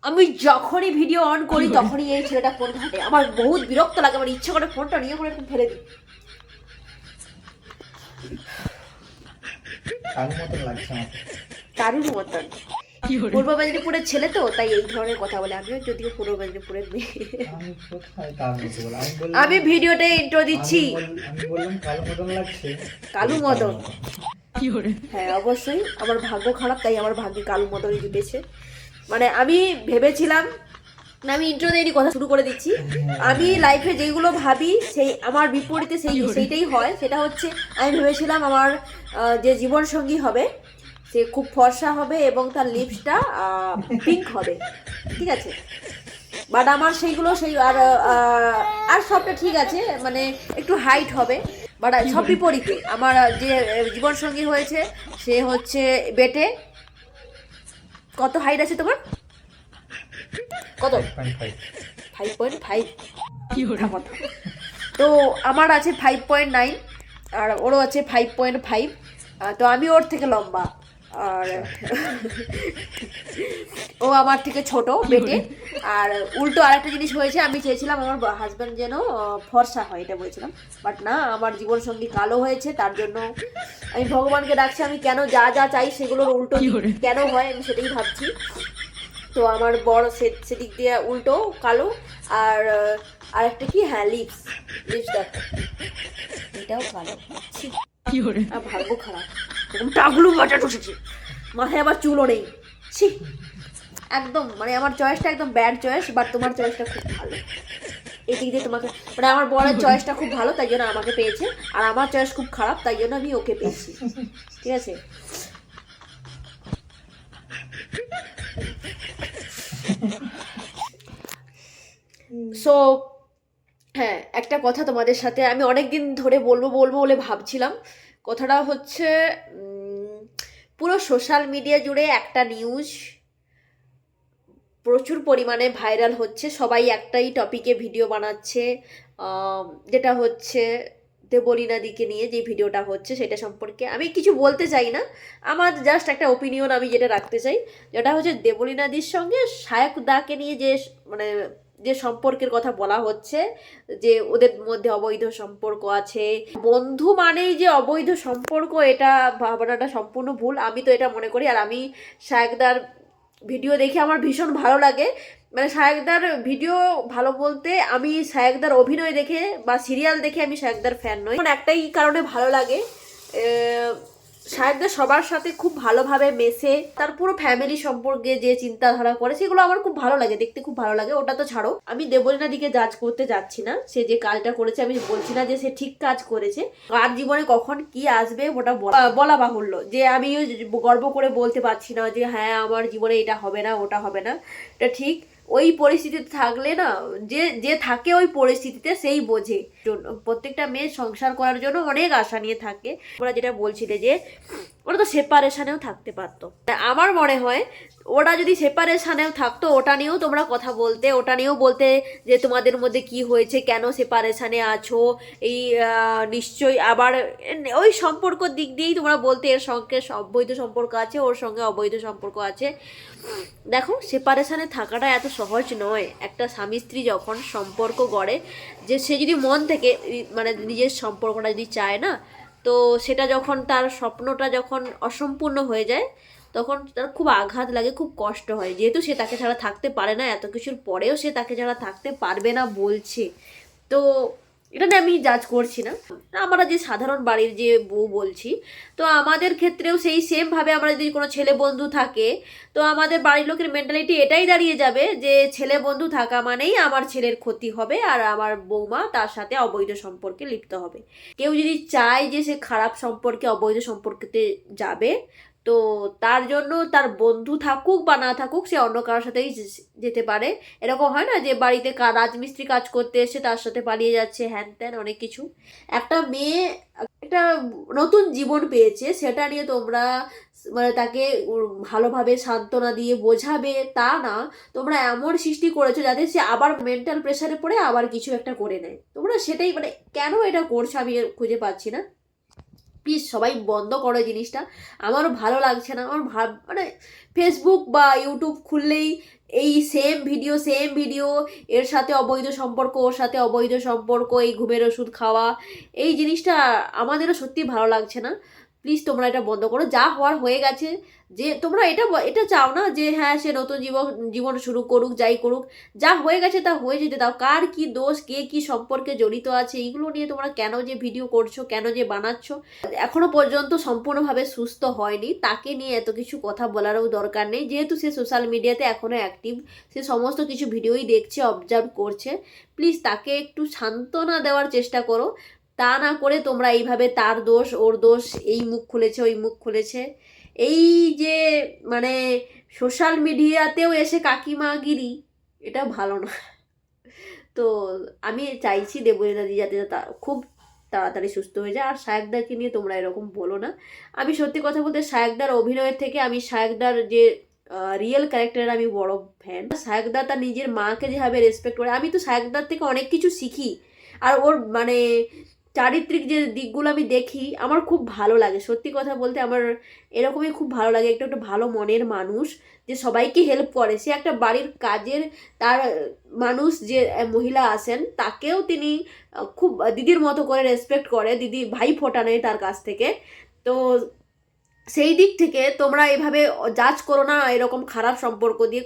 আমি যখনই video on করি তখনই এই ছেলেটা ফোন ঘাটে। আমার বহুত বিরক্ত লাগে, আমার ইচ্ছা করে ফোনটা নিয়ে করে একটু ফেলে দিই। কারোর মতন লাগছে আমাকে। কারুর মতন। পূর্ব মেদিনীপুরের ছেলে তো, তাই এই ধরনের কথা বলে। আমিও যদিও পূর্ব মেদিনীপুরের মেয়ে। আমি কোথায় কার মতো বললাম? আমি বললাম আমি ভিডিওতে ইন্ট্রো দিচ্ছি। আমি বললাম কারোর মতন লাগছে। কালু কারোর মদন। মতন। হ্যাঁ অবশ্যই, আমার ভাগ্য খারাপ, তাই আমার ভাগ্যে কালু মদনই জুটেছে। মানে আমি ভেবেছিলাম না, আমি ইন্ট্রো দেইনি, কথা শুরু করে দিচ্ছি। আমি লাইফে যেগুলো ভাবি সেই আমার বিপরীতে সেইটাই হয়। সেটা হচ্ছে, আমি ভেবেছিলাম আমার যে জীবন সঙ্গী হবে সে খুব ফর্সা হবে এবং তার লিপসটা পিঙ্ক হবে, ঠিক আছে। বাট আমার সেইগুলো আর সবটা ঠিক আছে, মানে একটু হাইট হবে। বাট সব বিপরীতে আমার যে জীবন সঙ্গী হয়েছে সে হচ্ছে বেটে। কত হাইট আছে তোমার? কত? 5.5। 5.5? তো আমার আছে 5.9 আর ওরও আছে 5.5। তো আমি ওর থেকে লম্বা আর ও আমার থেকে ছোট বেটে। আর উল্টো আরেকটা জিনিস হয়েছে, আমি চেয়েছিলাম আমার হাজব্যান্ড যেন ফর্সা হয়, এটা বলেছিলাম। বাট না, আমার জীবন সঙ্গী কালো হয়েছে। তার জন্য আমি ভগবানকে ডাকছি, আমি কেন যা যা চাই সেগুলোর উল্টো কেন হয় আমি সেটাই ভাবছি। তো আমার বড় সেদিক দিয়ে উল্টো কালো। আর আরেকটা কি, হ্যাঁ লিপস দেখো, এটাও কালো। ছি, আর ভাগ্য খারাপ, এরকম টাগলু মাথা ঠুসেছে, মাথায় আবার চুলও নেই। ছি, একদম মানে আমার চয়েসটা একদম ব্যাড চয়েস। বাট তোমার চয়েসটা খুব ভালো। এই দিক দিয়ে তোমাকে, মানে আমার বরের চয়েসটা খুব ভালো তাই জন্য আমাকে পেয়েছে, আর আমার চয়েস খুব খারাপ তাই জন্য আমি ওকে পেয়েছি, ঠিক আছে। সো হ্যাঁ, একটা কথা তোমাদের সাথে আমি অনেক দিন ধরে বলবো বলবো বলে ভাবছিলাম। কথাটা হচ্ছে, পুরো সোশ্যাল মিডিয়া জুড়ে একটা নিউজ প্রচুর পরিমাণে ভাইরাল হচ্ছে। সবাই একটাই টপিকে ভিডিও বানাচ্ছে, যেটা হচ্ছে দেবলীনাদিকে নিয়ে যে ভিডিওটা হচ্ছে সেটা সম্পর্কে আমি কিছু বলতে চাই না। আমার জাস্ট একটা ওপিনিয়ন আমি যেটা রাখতে চাই, যেটা হচ্ছে দেবলীনাদির সঙ্গে সায়ক দাকে নিয়ে যে মানে যে সম্পর্কের কথা বলা হচ্ছে, যে ওদের মধ্যে অবৈধ সম্পর্ক আছে। বন্ধু মানেই যে অবৈধ সম্পর্ক, এটা ভাবনাটা সম্পূর্ণ ভুল। আমি তো এটা মনে করি। আর আমি সায়কদার ভিডিও দেখে আমার ভীষণ ভালো লাগে। মানে সায়কদার ভিডিও ভালো বলতে, আমি সায়কদার অভিনয় দেখে বা সিরিয়াল দেখে আমি সায়কদার ফ্যান নই। এখন একটাই কারণে ভালো লাগে, সায়কদার সবার সাথে খুব ভালোভাবে মেশে, তার পুরো ফ্যামিলি সম্পর্কে যে চিন্তাধারা করে সেগুলো আমার খুব ভালো লাগে, দেখতে খুব ভালো লাগে। ওটা তো ছাড়ো, আমি দেবলীনা দিকে জাজ করতে যাচ্ছি না। সে যে কাজটা করেছে আমি বলছি না যে সে ঠিক কাজ করেছে। কার জীবনে কখন কি আসবে ওটা বলা বাহুল্য। যে আমি গর্ব করে বলতে পারছি না যে হ্যাঁ আমার জীবনে এটা হবে না ওটা হবে না, এটা ঠিক। ওই পরিস্থিতিতে থাকলে না, যে যে থাকে ওই পরিস্থিতিতে সেই বোঝে। প্রত্যেকটা মেয়ে সংসার করার জন্য অনেক আশা নিয়ে থাকে। ওরা যেটা বলছিলে যে ওরা তো সেপারেশনেও থাকতে পারতো, আমার মনে হয় ওরা যদি সেপারেশনেও থাকতো ওটা নিয়েও তোমরা কথা বলতে, ওটা নিয়েও বলতে যে তোমাদের মধ্যে কি হয়েছে, কেন সেপারেশনে আছো। এই নিশ্চয়ই আবার ওই সম্পর্ক দিক দিয়েই তোমরা বলতে এর সঙ্গে অবৈধ সম্পর্ক আছে, ওর সঙ্গে অবৈধ সম্পর্ক আছে। দেখো, সেপারেশনে থাকাটা এত সহজ নয়। একটা স্বামী স্ত্রী যখন সম্পর্ক গড়ে, যে সে যদি মন থেকে মানে নিজের সম্পর্কটা যদি চায় না, তো সেটা যখন তার স্বপ্নটা যখন অসম্পূর্ণ হয়ে যায় তখন তার খুব আঘাত লাগে, খুব কষ্ট হয়। যেহেতু সে তাকে ছাড়া থাকতে পারে না, এত কিছুর পরেও সে তাকে ছাড়া থাকতে পারবে না বলছে। তো এটা নিয়ে আমি জাজ করছি না, আমরা যে সাধারণ বাড়ির যে বউ বলছি, তো আমাদের ক্ষেত্রেও সেই সেমভাবে আমরা যদি কোনো ছেলে বন্ধু থাকে, তো আমাদের বাড়ির লোকের মেন্টালিটি এটাই দাঁড়িয়ে যাবে যে ছেলে বন্ধু থাকা মানেই আমার ছেলের ক্ষতি হবে আর আমার বৌমা তার সাথে অবৈধ সম্পর্কে লিপ্ত হবে। কেউ যদি চায় যে সে খারাপ সম্পর্কে অবৈধ সম্পর্কেতে যাবে, তো তার জন্য তার বন্ধু থাকুক বা না থাকুক সে অন্য কারোর সাথেই যেতে পারে। এরকম হয় না যে বাড়িতে রাজমিস্ত্রি কাজ করতে এসে তার সাথে পালিয়ে যাচ্ছে, হ্যান ত্যান অনেক কিছু। একটা মেয়ে একটা নতুন জীবন পেয়েছে, সেটা নিয়ে তোমরা মানে তাকে ভালোভাবে সান্ত্বনা দিয়ে বোঝাবে তা না, তোমরা এমন সৃষ্টি করেছো যাতে সে আবার মেন্টাল প্রেসারে পড়ে আবার কিছু একটা করে নেয়। তোমরা সেটাই মানে কেন এটা করছো আমি খুঁজে পাচ্ছি না। প্লিজ সবাই বন্ধ করো এই জিনিসটা, আমারও ভালো লাগছে না। আমার মানে ফেসবুক বা ইউটিউব খুললেই এই সেম ভিডিও এর সাথে অবৈধ সম্পর্ক, ওর সাথে অবৈধ সম্পর্ক, এই ঘুমের ওষুধ খাওয়া, এই জিনিসটা আমাদেরও সত্যি ভালো লাগছে না। প্লিজ তোমরা এটা বন্ধ করো। যা হওয়ার হয়ে গেছে, যে তোমরা এটা চাও না যে হ্যাঁ সে নতুন জীবন শুরু করুক, যাই করুক, যা হয়ে গেছে তা হয়ে যেতে দাও। কার কি দোষ, কে কি সম্পর্কে জড়িত আছে, এইগুলো নিয়ে তোমরা কেন যে ভিডিও করছো, কেন যে বানাচ্ছ? এখনো পর্যন্ত সম্পূর্ণভাবে সুস্থ হয়নি, তাকে নিয়ে এত কিছু কথা বলারও দরকার নেই। যেহেতু সে সোশ্যাল মিডিয়াতে এখনো অ্যাক্টিভ, সে সমস্ত কিছু ভিডিওই দেখছে, অবজার্ভ করছে। প্লিজ তাকে একটু সান্ত্বনা দেওয়ার চেষ্টা করো। তা না করে তোমরা এইভাবে তার দোষ, ওর দোষ, এই মুখ খুলেছে, ওই মুখ খুলেছে, এই যে মানে সোশ্যাল মিডিয়াতেও এসে কাকিমাগিরি, এটা ভালো না। তো আমি চাইছি দেবলীনাদি যাতে খুব তাড়াতাড়ি সুস্থ হয়ে যায়। আর শায়কদাকে নিয়ে তোমরা এরকম বলো না। আমি সত্যি কথা বলতে শায়কদার অভিনয়ের থেকে আমি শায়কদার যে রিয়েল ক্যারেক্টারের আমি বড় ফ্যান। শায়কদা তার নিজের মাকে যেভাবে রেসপেক্ট করে, আমি তো শায়কদার থেকে অনেক কিছু শিখি। আর ওর মানে চারিত্রিক যে দিকগুলো আমি দেখি, আমার খুব ভালো লাগে। সত্যি কথা বলতে আমার এরকমই খুব ভালো লাগে। একটা ভালো মনের মানুষ, যে সবাইকে হেল্প করে। সে একটা বাড়ির কাজের তার মানুষ যে মহিলা আছেন, তাকেও তিনি খুব দিদির মতো করে রেসপেক্ট করে, দিদি ভাই ফোটা নেই তার কাছ থেকে। তো সেই দিক থেকে তোমরা এইভাবে জাজ করো না এরকম খারাপ সম্পর্ক দিয়ে।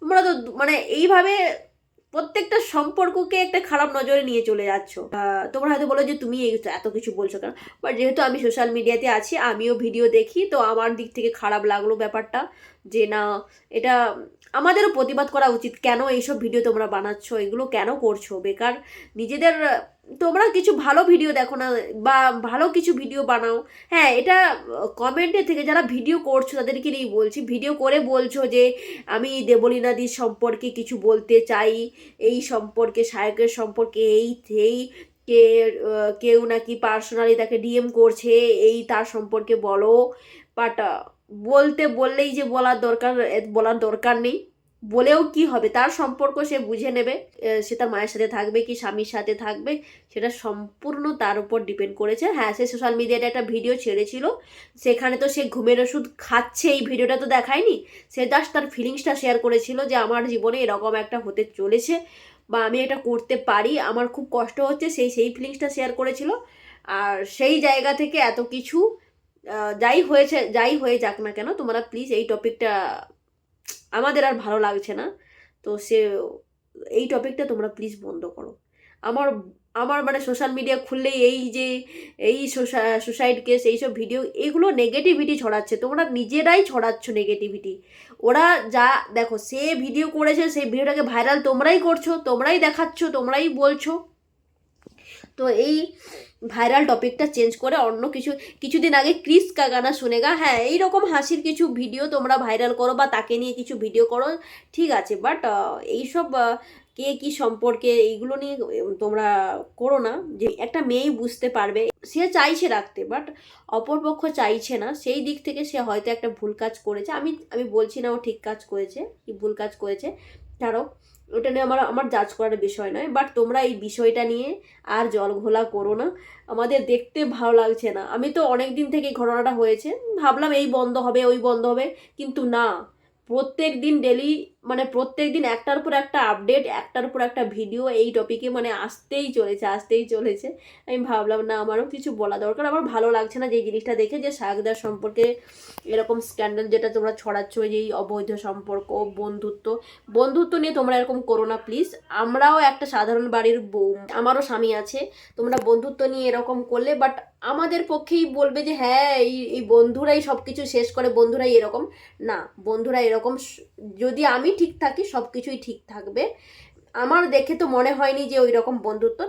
তোমরা তো মানে এইভাবে প্রত্যেকটা সম্পর্ককে একটা খারাপ নজরে নিয়ে চলে যাচ্ছ। তোমরা হয়তো বলো যে তুমি এত কিছু বলছো কেন, বাট যেহেতু আমি সোশ্যাল মিডিয়াতে আছি, আমিও ভিডিও দেখি, তো আমার দিক থেকে খারাপ লাগলো ব্যাপারটা, যে না, এটা আমাদেরও প্রতিবাদ করা উচিত। কেন এইসব ভিডিও তোমরা বানাচ্ছ, এগুলো কেন করছো বেকার? নিজেদের তোমরা কিছু ভালো ভিডিও দেখো না, বা ভালো কিছু ভিডিও বানাও। হ্যাঁ, এটা কমেন্টে থেকে যারা ভিডিও করছো তাদেরকে নিয়েই বলছি, ভিডিও করে বলছো যে আমি দেবলীনাদির সম্পর্কে কিছু বলতে চাই, এই সম্পর্কে, শায়কের সম্পর্কে এই কে কেউ নাকি পার্সোনালি তাকে ডিএম করছে, এই তার সম্পর্কে বলো। বাট বললেই যে বলার দরকার নেই। বলেও কি হবে, তার সম্পর্ক সে বুঝে নেবে। সে তার মায়ের সাথে থাকবে কি স্বামীর সাথে থাকবে, সেটা সম্পূর্ণ তার উপর ডিপেন্ড করেছে। হ্যাঁ, সে সোশ্যাল মিডিয়াতে একটা ভিডিও ছেড়েছিল, সেখানে তো সে ঘুমের ওষুধ খাচ্ছে, এই ভিডিওটা তো দেখায়নি। সে জাস্ট তার ফিলিংসটা শেয়ার করেছিল যে আমার জীবনে এরকম একটা হতে চলেছে, বা আমি এটা করতে পারি, আমার খুব কষ্ট হচ্ছে, সেই ফিলিংসটা শেয়ার করেছিল। আর সেই জায়গা থেকে এত কিছু যাই হয়ে যাক না কেন, তোমরা প্লিজ এই টপিকটা, আমাদের আর ভালো লাগছে না। তো এই টপিকটা তোমরা প্লিজ বন্ধ করো। আমার আমার মানে সোশ্যাল মিডিয়া খুললেই এই সুসাইড কেস, এইসব ভিডিও, এগুলো নেগেটিভিটি ছড়াচ্ছে। তোমরা নিজেরাই ছড়াচ্ছ নেগেটিভিটি। ওরা যা দেখো, সে ভিডিও করেছে, সেই ভিডিওটাকে ভাইরাল তোমরাই করছো, তোমরাই দেখাচ্ছ, তোমরাই বলছো। তো এই ভাইরাল টপিকটা চেঞ্জ করে অন্য কিছুদিন আগে ক্রিস কা গানা শুনেগা, হ্যাঁ এইরকম হাসির কিছু ভিডিও তোমরা ভাইরাল করো, বা তাকে নিয়ে কিছু ভিডিও করো, ঠিক আছে। বাট এইসব কে কি সম্পর্কে, এইগুলো নিয়ে তোমরা করো না। যে একটা মেয়েই বুঝতে পারবে, সে চাইছে রাখতে, বাট অপরপক্ষ চাইছে না। সেই দিক থেকে সে হয়তো একটা ভুল কাজ করেছে। আমি বলছি না ও ঠিক কাজ করেছে কি ভুল কাজ করেছে, ধরো ওটা নিয়ে আমার জাজ করার বিষয় নয়। বাট তোমরা এই বিষয়টা নিয়ে আর জল ঘোলা করো না, আমাদের দেখতে ভালো লাগছে না। আমি তো অনেক দিন থেকে ঘটনাটা হয়েছে, ভাবলাম এই বন্ধ হবে, ওই বন্ধ হবে, কিন্তু না, প্রত্যেক দিন ডেলি, মানে প্রত্যেক দিন একটার পর একটা আপডেট, একটার পর একটা ভিডিও এই টপিকে মানে আসতেই চলেছে। আমি ভাবলাম না, আমারও কিছু বলা দরকার। আমার ভালো লাগছে না যে জিনিসটা দেখে, যে শায়কদার সম্পর্কে এরকম স্ক্যান্ডাল যেটা তোমরা ছড়াচ্ছ, যে এই অবৈধ সম্পর্ক, বন্ধুত্ব নিয়ে তোমরা এরকম করো না প্লিজ। আমরাও একটা সাধারণ বাড়ির বউ, আমারও স্বামী আছে। তোমরা বন্ধুত্ব নিয়ে এরকম করলে, বাট আমাদের পক্ষেই বলবে যে হ্যাঁ এই বন্ধুরাই সব কিছু শেষ করে, বন্ধুরাই এরকম। না, বন্ধুরা এরকম, যদি আমি ঠিক থাকি সব কিছুই ঠিক থাকবে। আমার দেখে তো মনে হয়নি যে ওই রকম বন্ধুত্ব,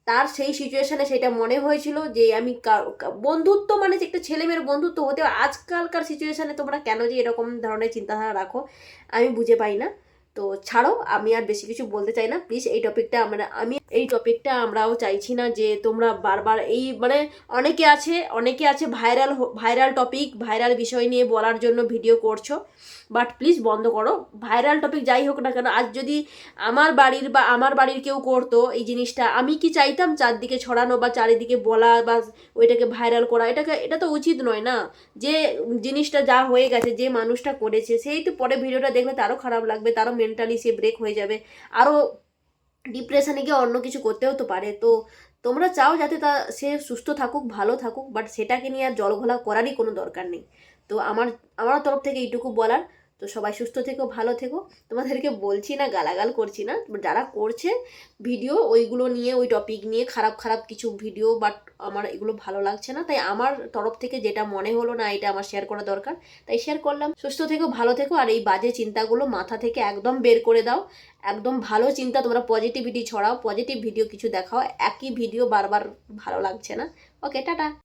তার সেই সিচুয়েশনে সেটা মনে হয়েছিল যে আমি বন্ধুত্ব মানে যে একটা ছেলে মেয়ের বন্ধুত্ব হতে, আজকালকার সিচুয়েশনে তোমরা কেন যে এরকম ধরনের চিন্তাধারা রাখো, আমি বুঝে পাই না। তো ছাড়ো, আমি আর বেশি কিছু বলতে চাই না প্লিজ। এই টপিকটা আমি এই টপিকটা আমরাও চাইছি না যে তোমরা বারবার এই মানে অনেকে আছে ভাইরাল টপিক ভাইরাল বিষয় নিয়ে বলার জন্য ভিডিও করছো, বাট প্লিজ বন্ধ করো। ভাইরাল টপিক যাই হোক না কেন, আজ যদি আমার বাড়ির কেউ করতো এই জিনিসটা, আমি কি চাইতাম চারদিকে ছড়ানো বা চারিদিকে বলা বা ওইটাকে ভাইরাল করা? এটা তো উচিত নয় না। যে জিনিসটা যা হয়ে গেছে, যে মানুষটা করেছে সেই তো পরে ভিডিওটা দেখলে তারও খারাপ লাগবে, তারও মেন্টালি সে ব্রেক হয়ে যাবে, আরও ডিপ্রেশনে গিয়ে অন্য কিছু করতেও তো পারে। তো তোমরা চাও যাতে সে সুস্থ থাকুক, ভালো থাকুক, বাট সেটাকে নিয়ে আর জলঘোলা করারই কোনো দরকার নেই। তো আমার তরফ থেকে এইটুকু বলার। তো সবাই সুস্থ থেকো, ভালো থেকো। তোমাদেরকে বলছি না, গালাগাল করছি না, যারা করছে ভিডিও ওইগুলো নিয়ে, ওই টপিক নিয়ে খারাপ কিছু ভিডিও, বাট আমার এগুলো ভালো লাগছে না। তাই আমার তরফ থেকে যেটা মনে হলো না এটা আমার শেয়ার করা দরকার, তাই শেয়ার করলাম। সুস্থ থেকো, ভালো থেকো, আর এই বাজে চিন্তাগুলো মাথা থেকে একদম বের করে দাও। একদম ভালো চিন্তা, তোমরা পজিটিভিটি ছড়াও, পজিটিভ ভিডিও কিছু দেখাও, একই ভিডিও বারবার ভালো লাগছে না। ওকে, টাটা।